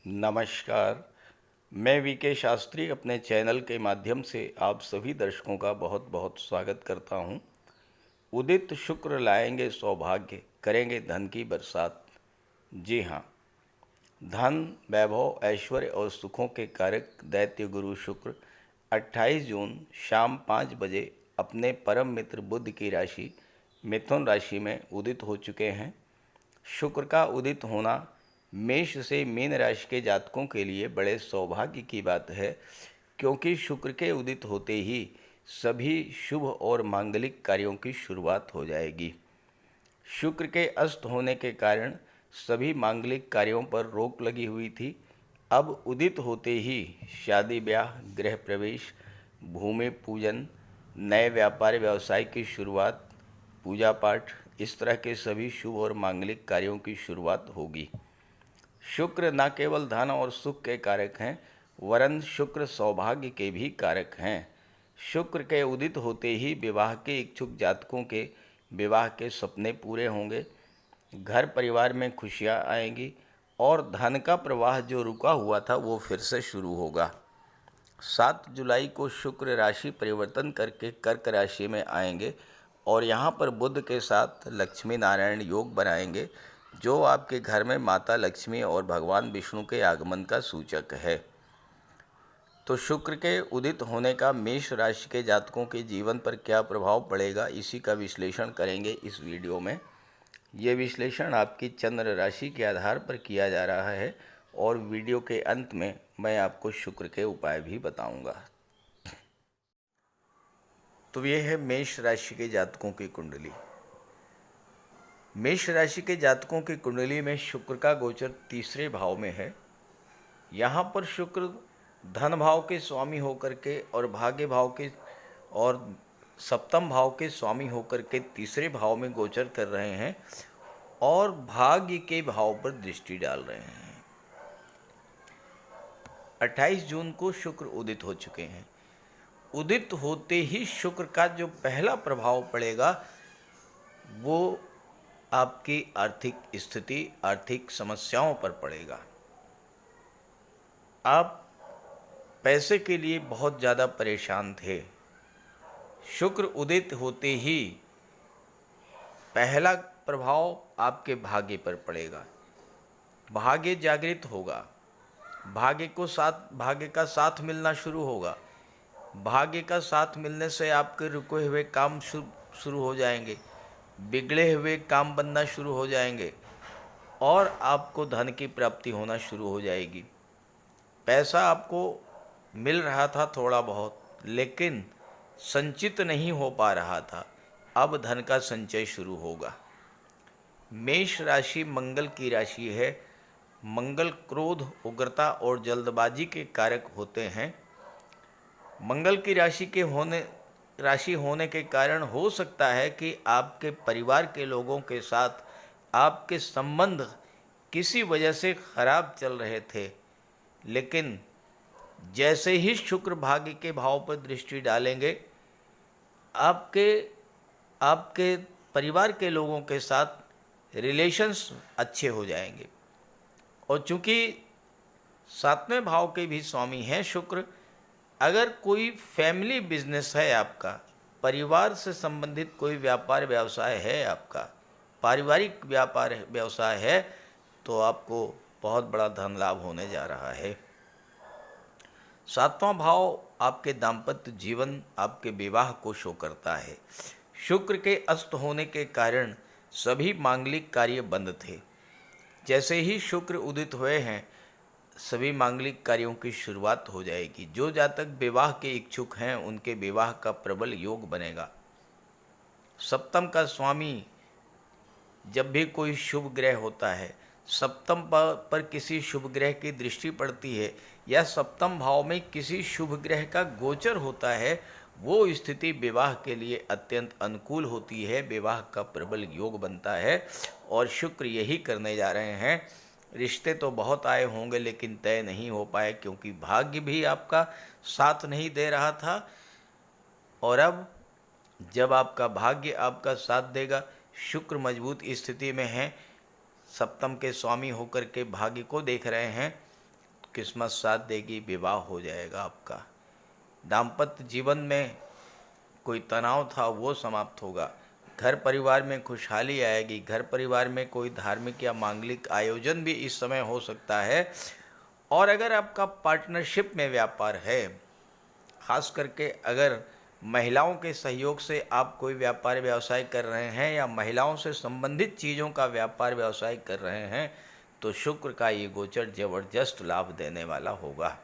नमस्कार। मैं वीके शास्त्री अपने चैनल के माध्यम से आप सभी दर्शकों का बहुत बहुत स्वागत करता हूं। उदित शुक्र लाएंगे सौभाग्य, करेंगे धन की बरसात। जी हाँ, धन, वैभव, ऐश्वर्य और सुखों के कारक दैत्य गुरु शुक्र 28 जून शाम 5 बजे अपने परम मित्र बुध की राशि मिथुन राशि में उदित हो चुके हैं। शुक्र का उदित होना मेष से मीन राशि के जातकों के लिए बड़े सौभाग्य की बात है, क्योंकि शुक्र के उदित होते ही सभी शुभ और मांगलिक कार्यों की शुरुआत हो जाएगी। शुक्र के अस्त होने के कारण सभी मांगलिक कार्यों पर रोक लगी हुई थी। अब उदित होते ही शादी ब्याह, गृह प्रवेश, भूमि पूजन, नए व्यापार व्यवसाय की शुरुआत, पूजा पाठ, इस तरह के सभी शुभ और मांगलिक कार्यों की शुरुआत होगी। शुक्र न केवल धन और सुख के कारक हैं, वरन शुक्र सौभाग्य के भी कारक हैं। शुक्र के उदित होते ही विवाह के इच्छुक जातकों के विवाह के सपने पूरे होंगे, घर परिवार में खुशियां आएंगी और धन का प्रवाह जो रुका हुआ था वो फिर से शुरू होगा। 7 जुलाई को शुक्र राशि परिवर्तन करके कर्क राशि में आएंगे और यहाँ पर बुध के साथ लक्ष्मी नारायण योग बनाएंगे, जो आपके घर में माता लक्ष्मी और भगवान विष्णु के आगमन का सूचक है। तो शुक्र के उदित होने का मेष राशि के जातकों के जीवन पर क्या प्रभाव पड़ेगा, इसी का विश्लेषण करेंगे इस वीडियो में। ये विश्लेषण आपकी चंद्र राशि के आधार पर किया जा रहा है और वीडियो के अंत में मैं आपको शुक्र के उपाय भी बताऊंगा। तो ये है मेष राशि के जातकों की कुंडली। मेष राशि के जातकों की कुंडली में शुक्र का गोचर तीसरे भाव में है। यहाँ पर शुक्र धन भाव के स्वामी होकर के और भाग्य भाव के और सप्तम भाव के स्वामी होकर के तीसरे भाव में गोचर कर रहे हैं और भाग्य के भाव पर दृष्टि डाल रहे हैं। 28 जून को शुक्र उदित हो चुके हैं। उदित होते ही शुक्र का जो पहला प्रभाव पड़ेगा वो आपकी आर्थिक स्थिति, आर्थिक समस्याओं पर पड़ेगा। आप पैसे के लिए बहुत ज़्यादा परेशान थे। शुक्र उदित होते ही पहला प्रभाव आपके भाग्य पर पड़ेगा। भाग्य जागृत होगा, भाग्य का साथ मिलना शुरू होगा। भाग्य का साथ मिलने से आपके रुके हुए काम शुरू हो जाएंगे, बिगड़े हुए काम बनना शुरू हो जाएंगे और आपको धन की प्राप्ति होना शुरू हो जाएगी। पैसा आपको मिल रहा था थोड़ा बहुत, लेकिन संचित नहीं हो पा रहा था। अब धन का संचय शुरू होगा। मेष राशि मंगल की राशि है। मंगल क्रोध, उग्रता और जल्दबाजी के कारक होते हैं। मंगल की राशि होने के कारण हो सकता है कि आपके परिवार के लोगों के साथ आपके संबंध किसी वजह से खराब चल रहे थे, लेकिन जैसे ही शुक्र भाग्य के भाव पर दृष्टि डालेंगे, आपके परिवार के लोगों के साथ रिलेशंस अच्छे हो जाएंगे। और चूंकि 7वें भाव के भी स्वामी हैं शुक्र, अगर कोई फैमिली बिजनेस है आपका, परिवार से संबंधित कोई व्यापार व्यवसाय है आपका, पारिवारिक व्यापार व्यवसाय है, तो आपको बहुत बड़ा धन लाभ होने जा रहा है। 7वां भाव आपके दाम्पत्य जीवन, आपके विवाह को शो करता है। शुक्र के अस्त होने के कारण सभी मांगलिक कार्य बंद थे। जैसे ही शुक्र उदित हुए हैं, सभी मांगलिक कार्यों की शुरुआत हो जाएगी। जो जातक विवाह के इच्छुक हैं, उनके विवाह का प्रबल योग बनेगा। सप्तम का स्वामी जब भी कोई शुभ ग्रह होता है, सप्तम पर किसी शुभ ग्रह की दृष्टि पड़ती है या सप्तम भाव में किसी शुभ ग्रह का गोचर होता है, वो स्थिति विवाह के लिए अत्यंत अनुकूल होती है। विवाह का प्रबल योग बनता है और शुक्र यही करने जा रहे हैं। रिश्ते तो बहुत आए होंगे, लेकिन तय नहीं हो पाए, क्योंकि भाग्य भी आपका साथ नहीं दे रहा था। और अब जब आपका भाग्य आपका साथ देगा, शुक्र मजबूत स्थिति में है, सप्तम के स्वामी होकर के भाग्य को देख रहे हैं, किस्मत साथ देगी, विवाह हो जाएगा आपका। दाम्पत्य जीवन में कोई तनाव था वो समाप्त होगा। घर परिवार में खुशहाली आएगी। घर परिवार में कोई धार्मिक या मांगलिक आयोजन भी इस समय हो सकता है। और अगर आपका पार्टनरशिप में व्यापार है, खास करके अगर महिलाओं के सहयोग से आप कोई व्यापार व्यवसाय कर रहे हैं या महिलाओं से संबंधित चीज़ों का व्यापार व्यवसाय कर रहे हैं, तो शुक्र का ये गोचर जबरदस्त लाभ देने वाला होगा।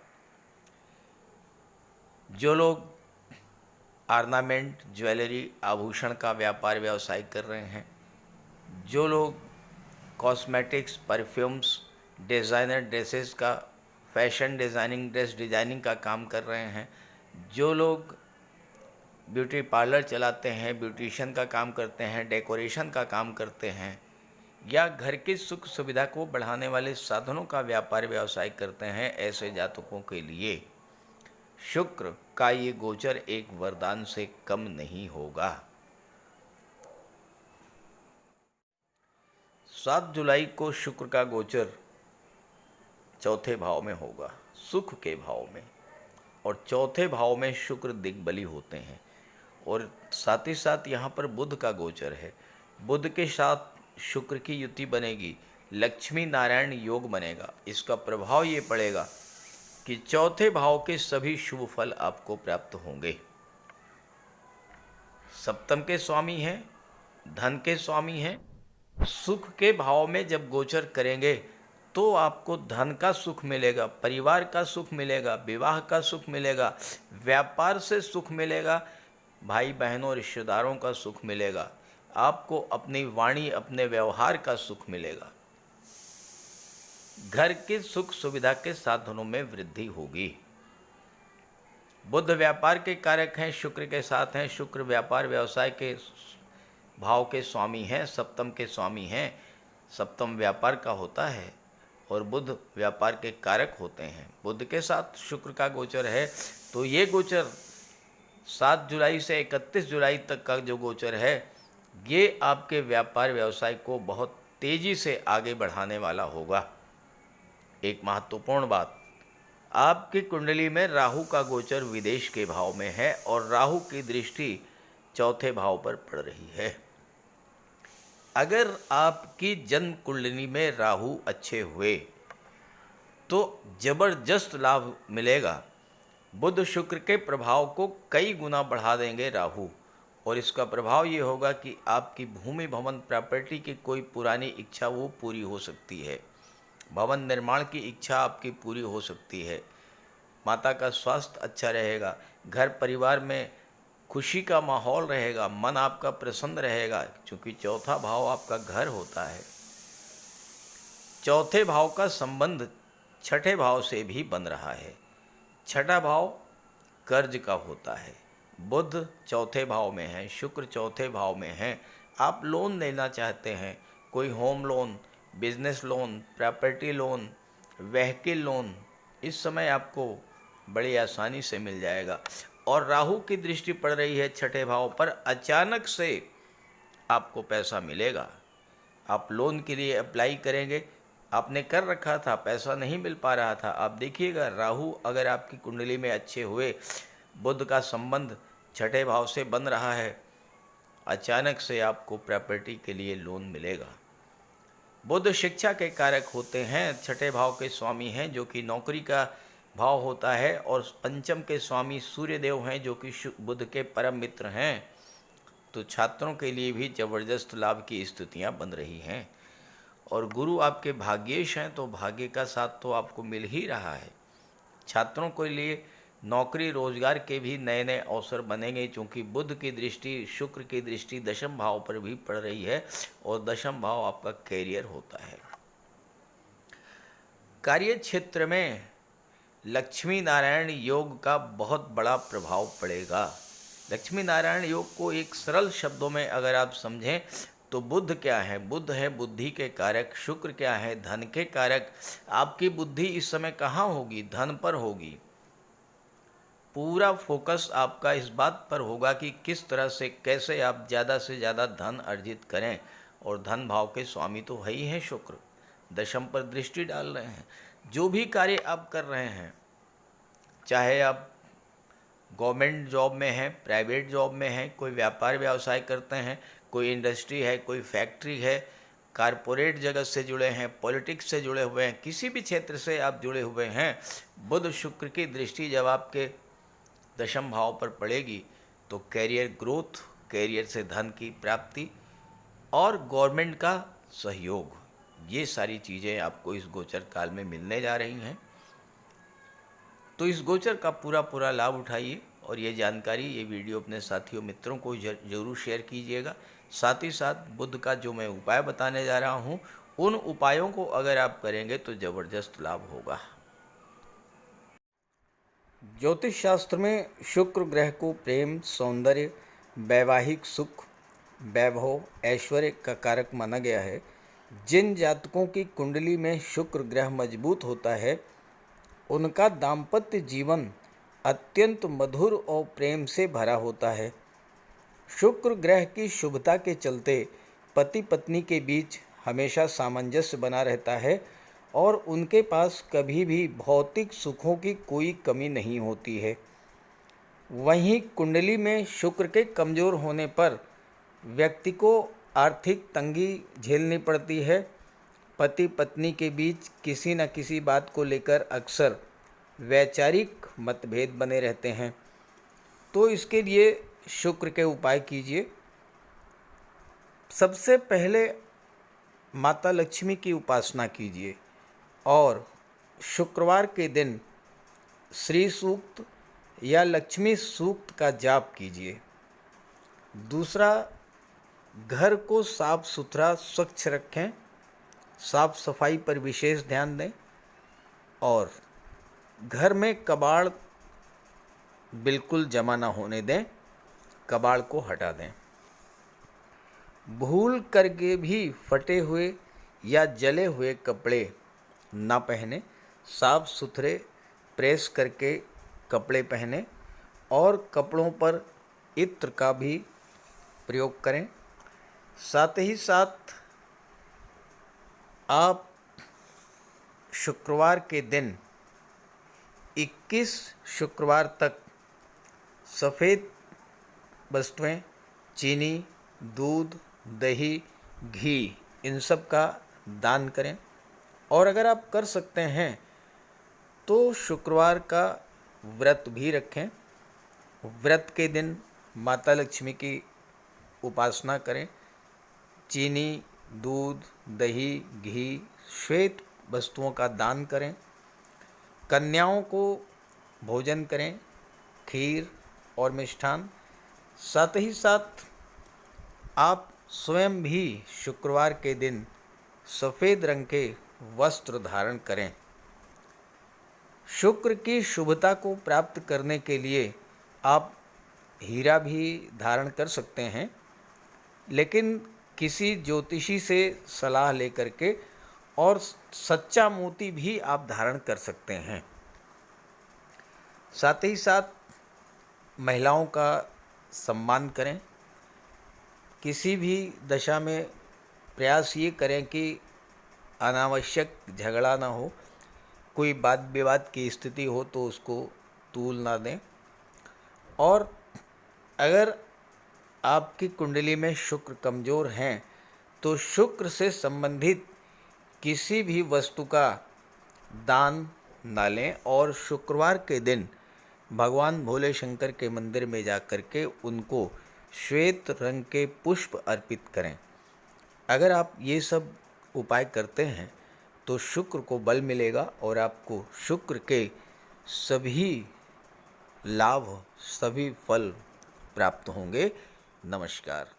जो लोग ऑर्नामेंट, ज्वेलरी, आभूषण का व्यापार व्यवसाय कर रहे हैं, जो लोग कॉस्मेटिक्स, परफ्यूम्स, डिज़ाइनर ड्रेसेस का, फैशन डिज़ाइनिंग, ड्रेस डिज़ाइनिंग का काम कर रहे हैं, जो लोग ब्यूटी पार्लर चलाते हैं, ब्यूटिशियन का काम करते हैं, डेकोरेशन का काम करते हैं, या घर की सुख सुविधा को बढ़ाने वाले साधनों का व्यापार व्यवसाय करते हैं, ऐसे जातकों के लिए शुक्र का ये गोचर एक वरदान से कम नहीं होगा। 7 जुलाई को शुक्र का गोचर चौथे भाव में होगा, सुख के भाव में, और चौथे भाव में शुक्र दिग्बली होते हैं। और साथ ही साथ यहाँ पर बुध का गोचर है। बुध के साथ शुक्र की युति बनेगी, लक्ष्मी नारायण योग बनेगा। इसका प्रभाव ये पड़ेगा कि चौथे भाव के सभी शुभ फल आपको प्राप्त होंगे। सप्तम के स्वामी हैं, धन के स्वामी हैं। सुख के भाव में जब गोचर करेंगे तो आपको धन का सुख मिलेगा, परिवार का सुख मिलेगा, विवाह का सुख मिलेगा, व्यापार से सुख मिलेगा, भाई बहनों रिश्तेदारों का सुख मिलेगा, आपको अपनी वाणी, अपने व्यवहार का सुख मिलेगा। घर की सुख सुविधा के साधनों में वृद्धि होगी। बुध व्यापार के कारक हैं, शुक्र के साथ हैं। शुक्र व्यापार व्यवसाय के भाव के स्वामी हैं, सप्तम के स्वामी हैं। सप्तम व्यापार का होता है और बुध व्यापार के कारक होते हैं। बुध के साथ शुक्र का गोचर है, तो ये गोचर 7 जुलाई से 31 जुलाई तक का जो गोचर है, ये आपके व्यापार व्यवसाय को बहुत तेज़ी से आगे बढ़ाने वाला होगा। एक महत्वपूर्ण बात, आपकी कुंडली में राहु का गोचर विदेश के भाव में है और राहु की दृष्टि चौथे भाव पर पड़ रही है। अगर आपकी जन्म कुंडली में राहु अच्छे हुए तो जबरदस्त लाभ मिलेगा। बुध शुक्र के प्रभाव को कई गुना बढ़ा देंगे राहु, और इसका प्रभाव ये होगा कि आपकी भूमि भवन प्रॉपर्टी की कोई पुरानी इच्छा वो पूरी हो सकती है। भवन निर्माण की इच्छा आपकी पूरी हो सकती है। माता का स्वास्थ्य अच्छा रहेगा। घर परिवार में खुशी का माहौल रहेगा। मन आपका प्रसन्न रहेगा, क्योंकि चौथा भाव आपका घर होता है। चौथे भाव का संबंध छठे भाव से भी बन रहा है। छठा भाव कर्ज का होता है। बुध चौथे भाव में है, शुक्र चौथे भाव में है। आप लोन लेना चाहते हैं, कोई home loan, business loan, property loan, vehicle loan, इस समय आपको बड़ी आसानी से मिल जाएगा। और राहु की दृष्टि पड़ रही है छठे भाव पर, अचानक से आपको पैसा मिलेगा। आप लोन के लिए अप्लाई करेंगे, आपने कर रखा था, पैसा नहीं मिल पा रहा था। आप देखिएगा, राहु अगर आपकी कुंडली में अच्छे हुए, बुध का संबंध छठे भाव से बन रहा है, अचानक से आपको प्रॉपर्टी के लिए लोन मिलेगा। बुध शिक्षा के कारक होते हैं, छठे भाव के स्वामी हैं, जो कि नौकरी का भाव होता है, और पंचम के स्वामी सूर्यदेव हैं, जो कि बुध के परम मित्र हैं। तो छात्रों के लिए भी जबरदस्त लाभ की स्थितियां बन रही हैं। और गुरु आपके भाग्येश हैं, तो भाग्य का साथ तो आपको मिल ही रहा है। छात्रों के लिए नौकरी रोजगार के भी नए नए अवसर बनेंगे, क्योंकि बुध की दृष्टि, शुक्र की दृष्टि दशम भाव पर भी पड़ रही है, और दशम भाव आपका कैरियर होता है। कार्य क्षेत्र में लक्ष्मी नारायण योग का बहुत बड़ा प्रभाव पड़ेगा। लक्ष्मी नारायण योग को एक सरल शब्दों में अगर आप समझें तो बुध क्या है? बुध है बुद्धि के कारक। शुक्र क्या है? धन के कारक। आपकी बुद्धि इस समय कहाँ होगी? धन पर होगी। पूरा फोकस आपका इस बात पर होगा कि किस तरह से, कैसे आप ज़्यादा से ज़्यादा धन अर्जित करें। और धन भाव के स्वामी तो है ही हैं शुक्र, दशम पर दृष्टि डाल रहे हैं। जो भी कार्य आप कर रहे हैं, चाहे आप गवर्नमेंट जॉब में हैं, प्राइवेट जॉब में हैं, कोई व्यापार व्यवसाय करते हैं, कोई इंडस्ट्री है, कोई फैक्ट्री है, कारपोरेट जगत से जुड़े हैं, पॉलिटिक्स से जुड़े हुए हैं, किसी भी क्षेत्र से आप जुड़े हुए हैं, बुध शुक्र की दृष्टि जब आपके दशम भाव पर पड़ेगी तो कैरियर ग्रोथ, कैरियर से धन की प्राप्ति और गवर्नमेंट का सहयोग, ये सारी चीज़ें आपको इस गोचर काल में मिलने जा रही हैं। तो इस गोचर का पूरा लाभ उठाइए और ये जानकारी, ये वीडियो अपने साथियों मित्रों को ज़रूर शेयर कीजिएगा। साथ ही साथ बुध का जो मैं उपाय बताने जा रहा हूँ, उन उपायों को अगर आप करेंगे तो ज़बरदस्त लाभ होगा। ज्योतिष शास्त्र में शुक्र ग्रह को प्रेम, सौंदर्य, वैवाहिक सुख, वैभव, ऐश्वर्य का कारक माना गया है। जिन जातकों की कुंडली में शुक्र ग्रह मजबूत होता है, उनका दाम्पत्य जीवन अत्यंत मधुर और प्रेम से भरा होता है। शुक्र ग्रह की शुभता के चलते पति पत्नी के बीच हमेशा सामंजस्य बना रहता है और उनके पास कभी भी भौतिक सुखों की कोई कमी नहीं होती है। वहीं कुंडली में शुक्र के कमज़ोर होने पर व्यक्ति को आर्थिक तंगी झेलनी पड़ती है। पति पत्नी के बीच किसी न किसी बात को लेकर अक्सर वैचारिक मतभेद बने रहते हैं। तो इसके लिए शुक्र के उपाय कीजिए। सबसे पहले माता लक्ष्मी की उपासना कीजिए और शुक्रवार के दिन श्री सूक्त या लक्ष्मी सूक्त का जाप कीजिए। दूसरा, घर को साफ सुथरा स्वच्छ रखें, साफ सफाई पर विशेष ध्यान दें और घर में कबाड़ बिल्कुल जमा ना होने दें, कबाड़ को हटा दें। भूल करके भी फटे हुए या जले हुए कपड़े ना पहने, साफ सुथरे प्रेस करके कपड़े पहने और कपड़ों पर इत्र का भी प्रयोग करें। साथ ही साथ आप शुक्रवार के दिन 21 शुक्रवार तक सफ़ेद वस्तुएं, चीनी, दूध, दही, घी, इन सब का दान करें। और अगर आप कर सकते हैं तो शुक्रवार का व्रत भी रखें। व्रत के दिन माता लक्ष्मी की उपासना करें। चीनी, दूध, दही, घी, श्वेत वस्तुओं का दान करें। कन्याओं को भोजन करें, खीर और मिष्ठान। साथ ही साथ आप स्वयं भी शुक्रवार के दिन सफ़ेद रंग के वस्त्र धारण करें। शुक्र की शुभता को प्राप्त करने के लिए आप हीरा भी धारण कर सकते हैं, लेकिन किसी ज्योतिषी से सलाह लेकर के, और सच्चा मोती भी आप धारण कर सकते हैं। साथ ही साथ महिलाओं का सम्मान करें। किसी भी दशा में प्रयास ये करें कि अनावश्यक झगड़ा ना हो, कोई वाद विवाद की स्थिति हो तो उसको तूल ना दें। और अगर आपकी कुंडली में शुक्र कमज़ोर हैं तो शुक्र से संबंधित किसी भी वस्तु का दान ना लें और शुक्रवार के दिन भगवान भोले शंकर के मंदिर में जाकर के उनको श्वेत रंग के पुष्प अर्पित करें। अगर आप ये सब उपाय करते हैं तो शुक्र को बल मिलेगा और आपको शुक्र के सभी लाभ, सभी फल प्राप्त होंगे। नमस्कार।